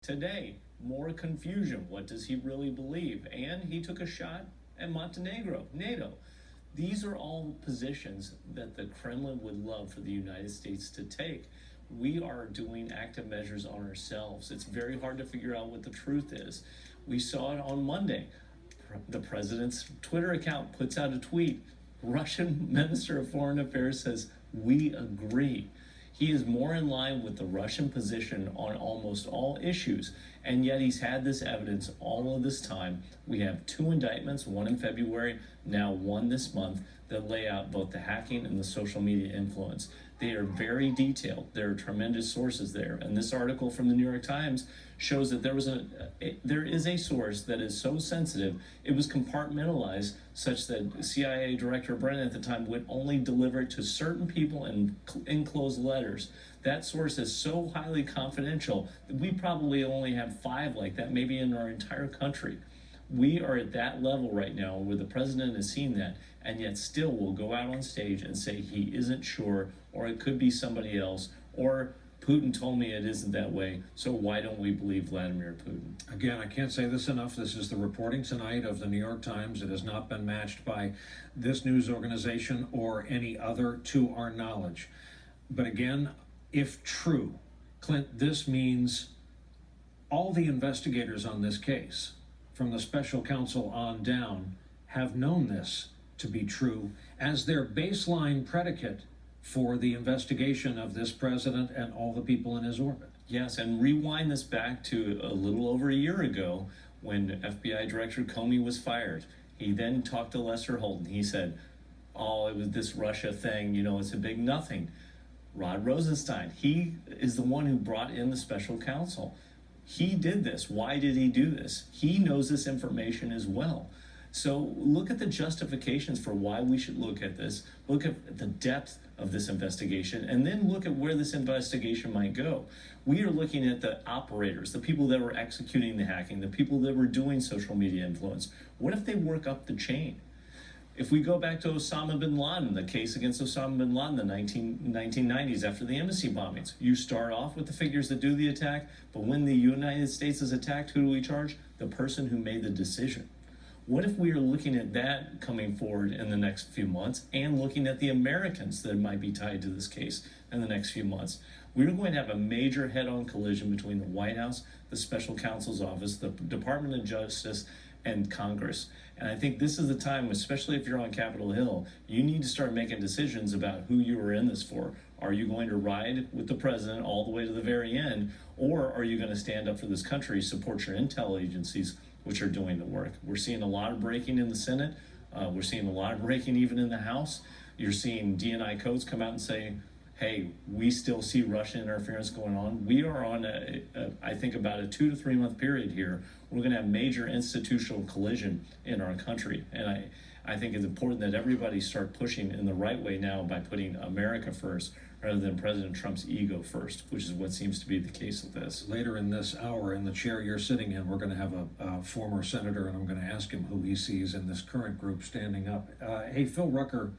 Today, more confusion. What does he really believe? And he took a shot at Montenegro, NATO. These are all positions that the Kremlin would love for the United States to take. We are doing active measures on ourselves. It's very hard to figure out what the truth is. We saw it on Monday. The president's Twitter account puts out a tweet. Russian Minister of Foreign Affairs says, "We agree." He is more in line with the Russian position on almost all issues, and yet he's had this evidence all of this time. We have 2 indictments, one in February, now one this month, that lay out both the hacking and the social media influence. They are very detailed. There are tremendous sources there, and this article from the New York Times shows that there is a source that is so sensitive, it was compartmentalized such that CIA Director Brennan at the time would only deliver it to certain people in enclosed letters. That source is so highly confidential that we probably only have 5 like that, maybe in our entire country. We are at that level right now where the president has seen that, and yet still will go out on stage and say he isn't sure, or it could be somebody else, or Putin told me it isn't that way, so why don't we believe Vladimir Putin? Again, I can't say this enough. This is the reporting tonight of the New York Times. It has not been matched by this news organization or any other to our knowledge. But again, if true, Clint, this means all the investigators on this case, from the special counsel on down, have known this to be true as their baseline predicate for the investigation of this president and all the people in his orbit. Yes, and rewind this back to a little over a year ago when FBI Director Comey was fired. He then talked to Lester Holt. He said, "Oh, it was this Russia thing, it's a big nothing." Rod Rosenstein, he is the one who brought in the special counsel. He did this. Why did he do this? He knows this information as well. So look at the justifications for why we should look at this. Look at the depth of this investigation, and then look at where this investigation might go. We are looking at the operators, the people that were executing the hacking, the people that were doing social media influence. What if they work up the chain? If we go back to Osama bin Laden, the case against Osama bin Laden in the 1990s after the embassy bombings, you start off with the figures that do the attack, but when the United States is attacked, who do we charge? The person who made the decision. What if we are looking at that coming forward in the next few months and looking at the Americans that might be tied to this case in the next few months? We're going to have a major head-on collision between the White House, the Special Counsel's Office, the Department of Justice, and Congress. And I think this is the time, especially if you're on Capitol Hill, you need to start making decisions about who you are in this for. Are you going to ride with the president all the way to the very end, or are you going to stand up for this country, support your intel agencies, which are doing the work? We're seeing a lot of breaking in the Senate. We're seeing a lot of breaking even in the House. You're seeing D&I codes come out and say, hey, we still see Russian interference going on. We are on, I think, about a 2 to 3 month period here. We're going to have major institutional collision in our country. And I think it's important that everybody start pushing in the right way now by putting America first rather than President Trump's ego first, which is what seems to be the case with this. Later in this hour, in the chair you're sitting in, we're going to have a former senator, and I'm going to ask him who he sees in this current group standing up. Hey, Phil Rucker